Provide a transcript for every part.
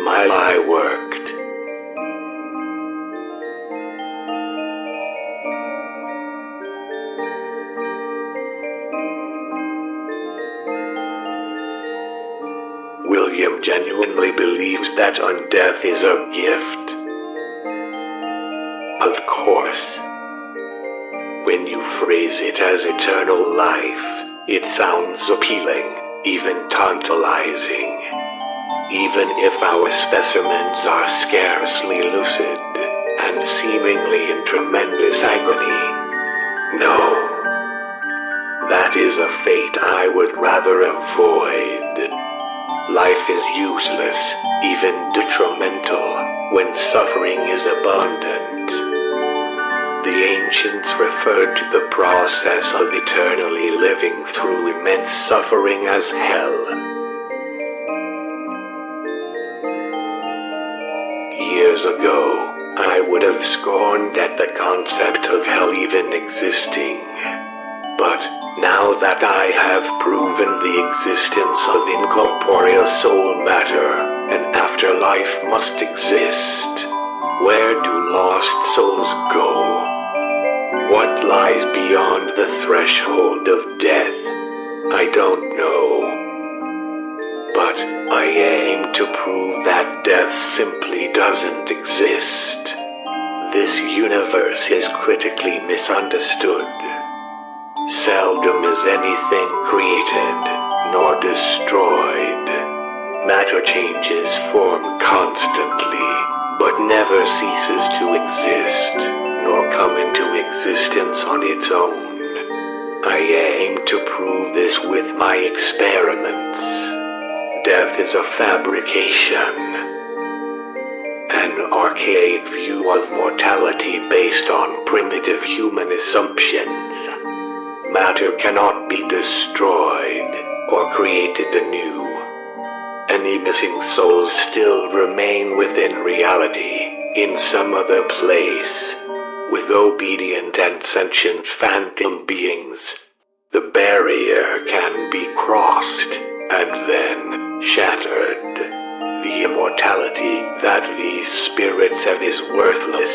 My lie worked. William genuinely believes that undeath is a gift. Of course. When you phrase it as eternal life, it sounds appealing, even tantalizing. Even if our specimens are scarcely lucid, and seemingly in tremendous agony. No. That is a fate I would rather avoid. Life is useless, even detrimental, when suffering is abundant. The ancients referred to the process of eternally living through immense suffering as hell. Years ago, I would have scorned at the concept of hell even existing. But now that I have proven the existence of incorporeal soul matter, an afterlife must exist. Where do lost souls go? What lies beyond the threshold of death? I don't know. But I aim to prove that death simply doesn't exist. This universe is critically misunderstood. Seldom is anything created, nor destroyed. Matter changes form constantly, but never ceases to exist, nor come into existence on its own. I aim to prove this with my experiments. Death is a fabrication, an archaic view of mortality based on primitive human assumptions. Matter cannot be destroyed or created anew. Any missing souls still remain within reality, in some other place, with obedient and sentient phantom beings. The barrier can be crossed, and then shattered. The immortality that these spirits have is worthless.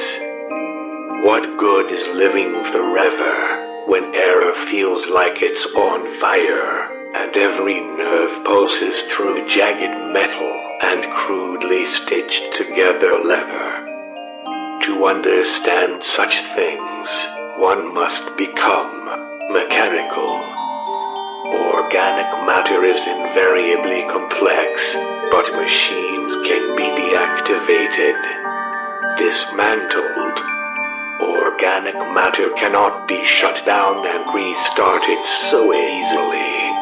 What good is living forever when air feels like it's on fire, and every nerve pulses through jagged metal and crudely stitched together leather? To understand such things, one must become mechanical. Organic matter is invariably complex, but machines can be deactivated, dismantled. Organic matter cannot be shut down and restarted so easily.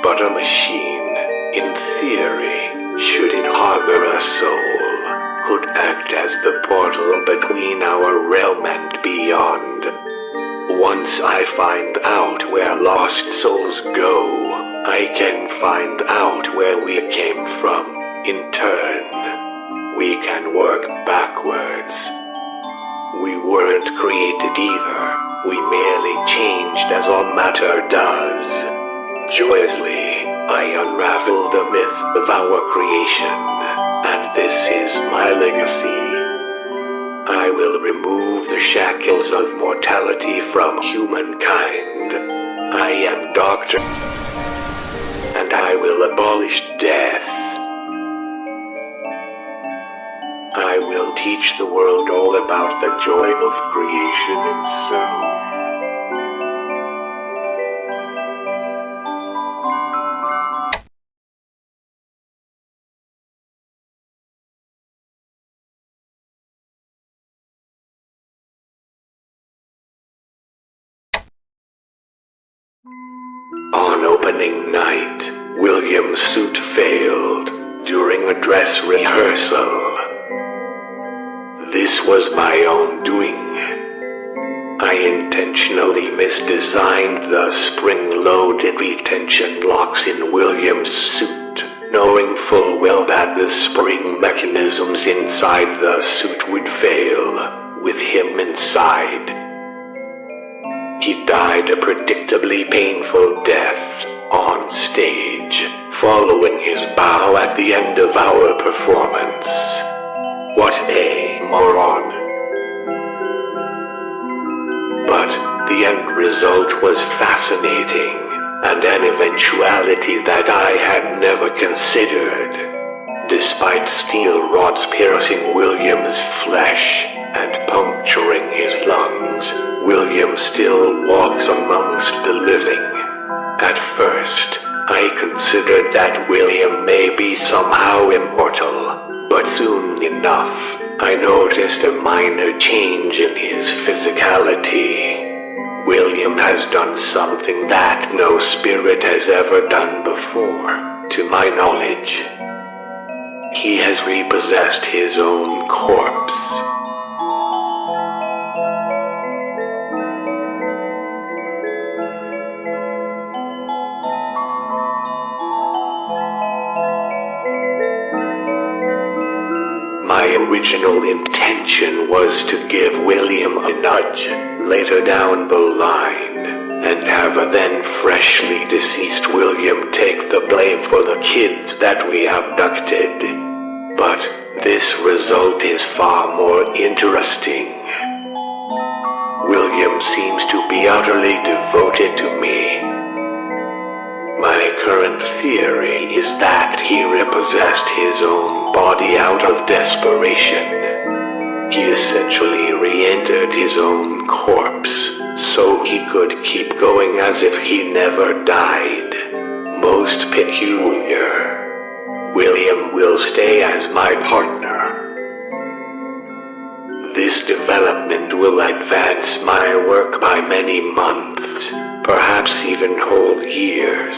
But a machine, in theory, should it harbor a soul, could act as the portal between our realm and beyond. Once I find out where lost souls go, I can find out where we came from. In turn, we can work backwards. We weren't created either. We merely changed as all matter does. Joyously, I unravel the myth of our creation, and this is my legacy. I will remove the shackles of mortality from humankind. I am Doctor, and I will abolish death. I will teach the world all about the joy of creation itself. On opening night, William's suit failed during a dress rehearsal. This was my own doing. I intentionally misdesigned the spring-loaded retention locks in William's suit, knowing full well that the spring mechanisms inside the suit would fail, with him inside. He died a predictably painful death on stage, following his bow at the end of our performance. What a moron. But the end result was fascinating, and an eventuality that I had never considered. Despite steel rods piercing William's flesh and puncturing his lungs, William still walks amongst the living. At first, I considered that William may be somehow immortal, but soon enough, I noticed a minor change in his physicality. William has done something that no spirit has ever done before, to my knowledge. He has repossessed his own corpse. My original intention was to give William a nudge later down the line, and have a then freshly deceased William take the blame for the kids that we abducted. But this result is far more interesting. William seems to be utterly devoted to me. My current theory is that he repossessed his own body out of desperation. He essentially re-entered his own corpse, so he could keep going as if he never died. Most peculiar. William will stay as my partner. This development will advance my work by many months, perhaps even whole years.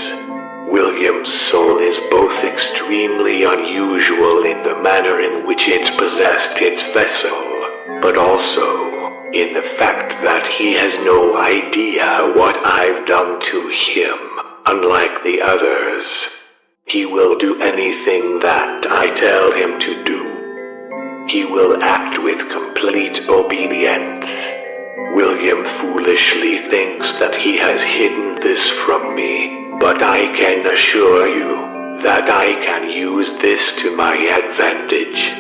William's soul is both extremely unusual in the manner in which it possessed its vessel, but also in the fact that he has no idea what I've done to him, unlike the others. He will do anything that I tell him to do. He will act with complete obedience. William foolishly thinks that he has hidden this from me, but I can assure you that I can use this to my advantage.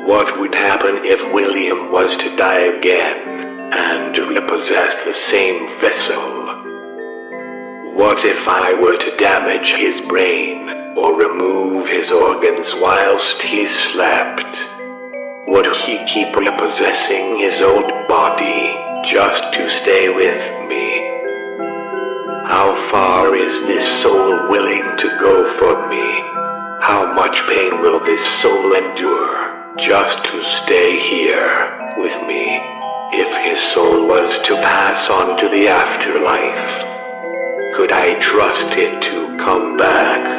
What would happen if William was to die again and repossess the same vessel? What if I were to damage his brain or remove his organs whilst he slept? Would he keep repossessing his old body just to stay with me? How far is this soul willing to go for me? How much pain will this soul endure just to stay here with me? If his soul was to pass on to the afterlife, could I trust it to come back?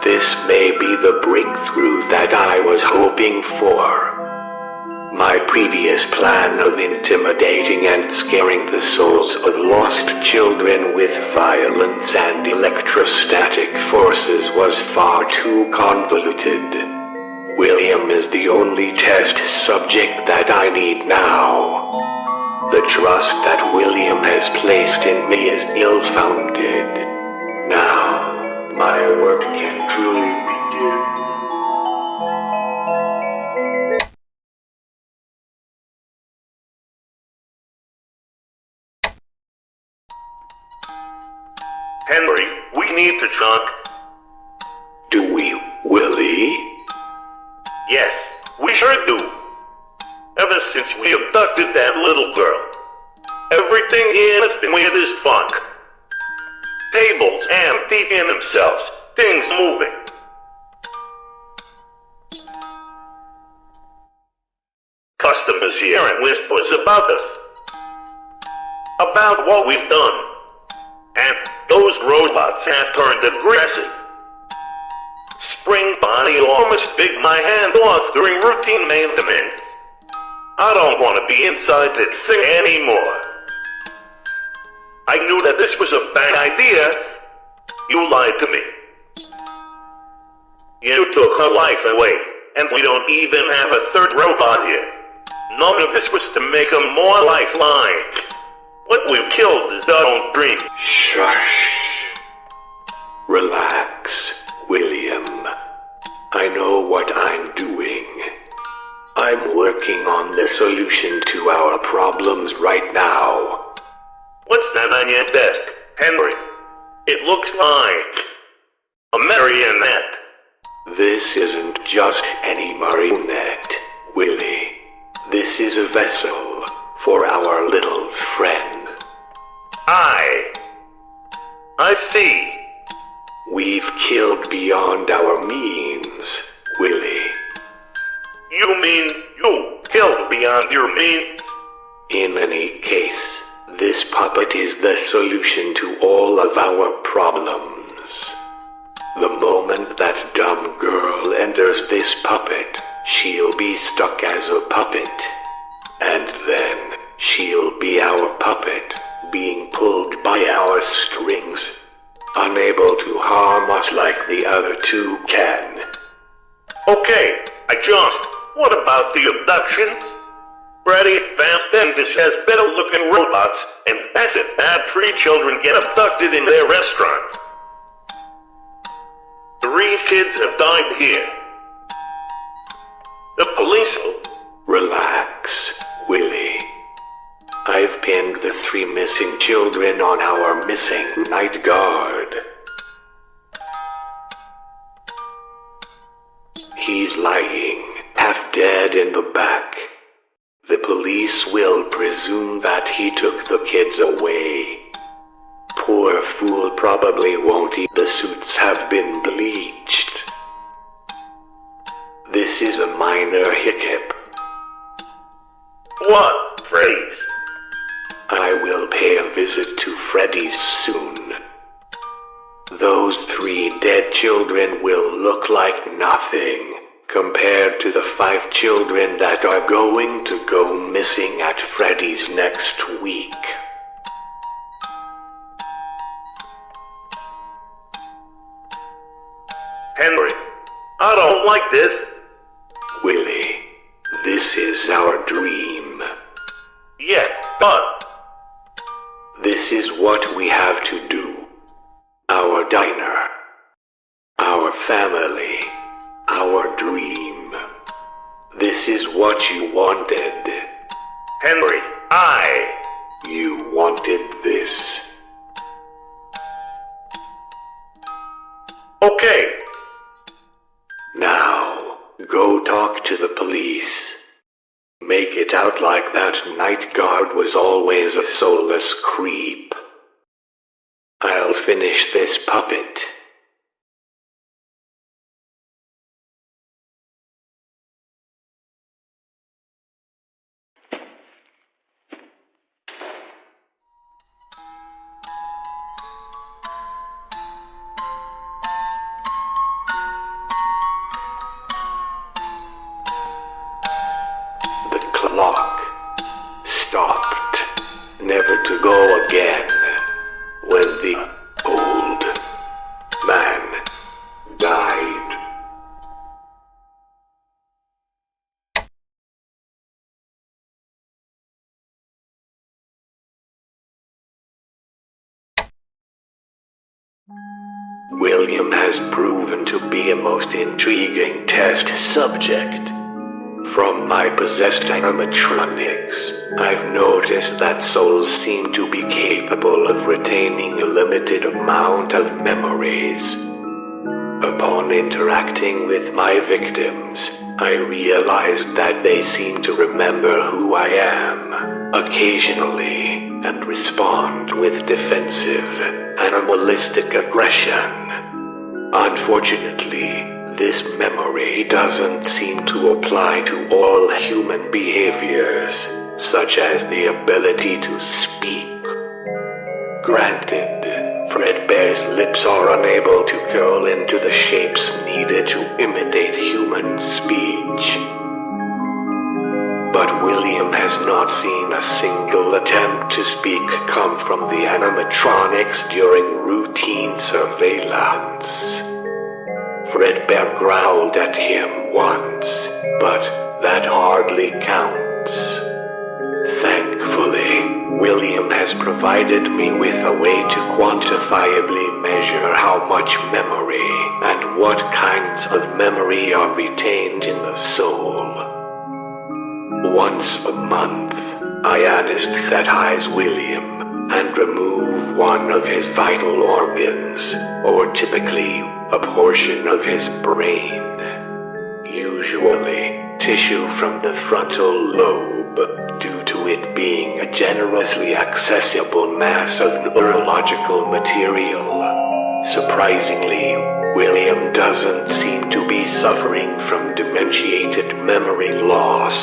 This may be the breakthrough that I was hoping for. My previous plan of intimidating and scaring the souls of lost children with violence and electrostatic forces was far too convoluted. William is the only test subject that I need now. The trust that William has placed in me is ill-founded. Now, my work can truly begin. Henry, we need to talk. Do we, Willie? Yes, we sure do. Ever since we abducted that little girl, everything here has been weird as fuck. Tables emptying themselves, things moving. Customers here and whispers about us. About what we've done. And those robots have turned aggressive. Spring body almost bit my hand off during routine maintenance. I don't want to be inside that thing anymore. I knew that this was a bad idea. You lied to me. You took her life away, and we don't even have a third robot here. None of this was to make her more lifeline. What we've killed is our own dream. Shush. Relax, William. I know what I'm doing. I'm working on the solution to our problems right now. What's that on your desk, Henry? It looks like a marionette. This isn't just any marionette, Willie. This is a vessel for our little friend. I see. We've killed beyond our means, Willie. You mean you killed beyond your means? In any case, this puppet is the solution to all of our problems. The moment that dumb girl enters this puppet, she'll be stuck as a puppet. And then, she'll be our puppet, being pulled by our strings, unable to harm us like the other two can. Okay, what about the abductions? Freddy, Fazbender has better-looking robots, and passive bad tree children get abducted in their restaurant. 3 kids have died here. The police will... Relax, Willie. I've pinned the 3 missing children on our missing night guard. He's lying, half dead in the back. The police will presume that he took the kids away. Poor fool probably won't eat. The suits have been bleached. This is a minor hiccup. What, Freddy's? I will pay a visit to Freddy's soon. Those 3 dead children will look like nothing compared to the 5 children that are going to go missing at Freddy's next week. Henry, I don't like this. Willie, this is our dream. Yeah, but... This is what we have to do. Our diner. Our family. Our dream. This is what you wanted. Henry, You wanted this. Okay. Now, go talk to the police. Make it out like that night guard was always a soulless creep. I'll finish this puppet. The clock stopped, never to go again, when the old man died. William has proven to be a most intriguing test subject. From my possessed animatronics, I've noticed that souls seem to be capable of retaining a limited amount of memories. Upon interacting with my victims, I realized that they seem to remember who I am, occasionally, and respond with defensive, animalistic aggression. Unfortunately, this memory doesn't seem to apply to all human behaviors, such as the ability to speak. Granted, Fredbear's lips are unable to curl into the shapes needed to imitate human speech. But William has not seen a single attempt to speak come from the animatronics during routine surveillance. Fredbear growled at him once, but that hardly counts. Thankfully, William has provided me with a way to quantifiably measure how how much memory and what kinds of memory are retained in the soul. Once a month, I anesthetize William and remove one of his vital organs, or typically a portion of his brain. Usually, tissue from the frontal lobe, due to it being a generously accessible mass of neurological material. Surprisingly, William doesn't seem to be suffering from dementiated memory loss,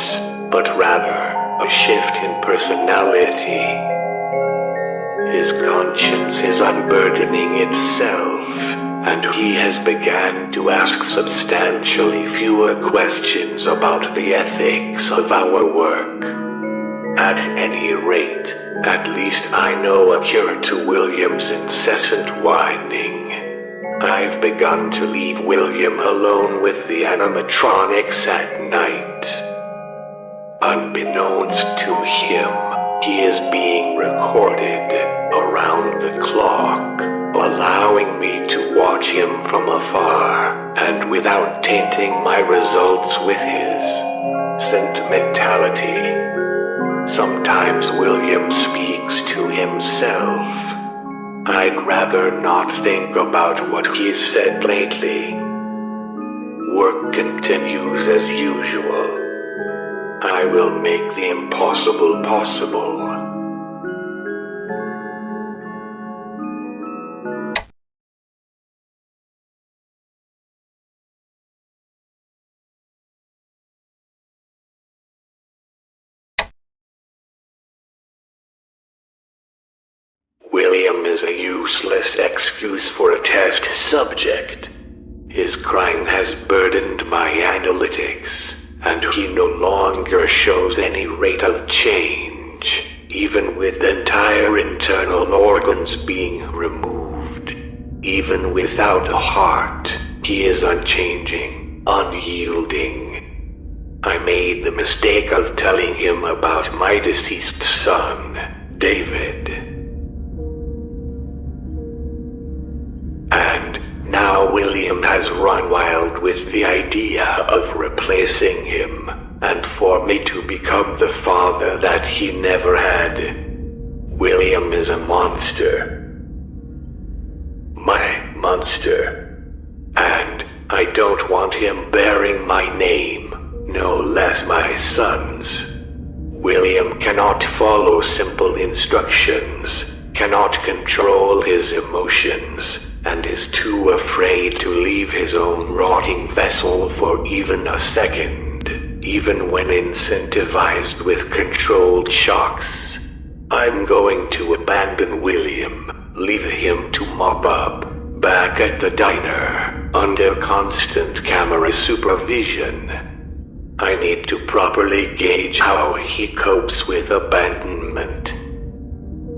but rather a shift in personality. His conscience is unburdening itself, and he has begun to ask substantially fewer questions about the ethics of our work. At any rate, at least I know a cure to William's incessant whining. I've begun to leave William alone with the animatronics at night. Unbeknownst to him, he is being recorded around the clock, allowing me to watch him from afar and without tainting my results with his sentimentality. Sometimes William speaks to himself. I'd rather not think about what he's said lately. Work continues as usual. I will make the impossible possible. William is a useless excuse for a test subject. His crying has burdened my analytics, and he no longer shows any rate of change, even with entire internal organs being removed. Even without a heart, he is unchanging, unyielding. I made the mistake of telling him about my deceased son, David. And now William has run wild with the idea of replacing him, and for me to become the father that he never had. William is a monster. My monster. And I don't want him bearing my name, no less my son's. William cannot follow simple instructions, cannot control his emotions, and is too afraid to leave his own rotting vessel for even a second, even when incentivized with controlled shocks. I'm going to abandon William, leave him to mop up, back at the diner, under constant camera supervision. I need to properly gauge how he copes with abandonment.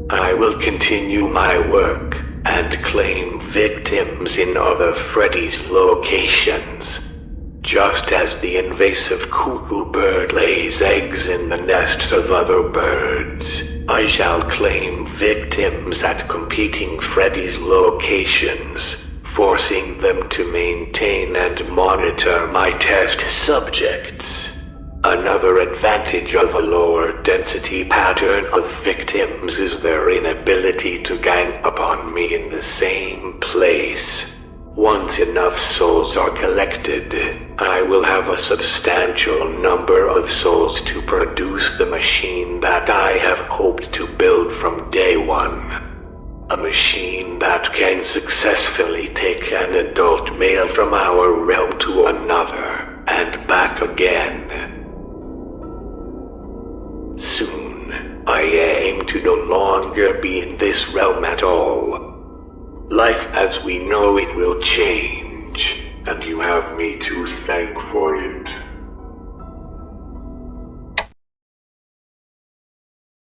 I will continue my work and claim victims in other Freddy's locations. Just as the invasive cuckoo bird lays eggs in the nests of other birds, I shall claim victims at competing Freddy's locations, forcing them to maintain and monitor my test subjects. Another advantage of a lower density pattern of victims is their inability to gang upon me in the same place. Once enough souls are collected, I will have a substantial number of souls to produce the machine that I have hoped to build from day one. A machine that can successfully take an adult male from our realm to another, and back again. Soon, I aim to no longer be in this realm at all. Life as we know it will change, and you have me to thank for it.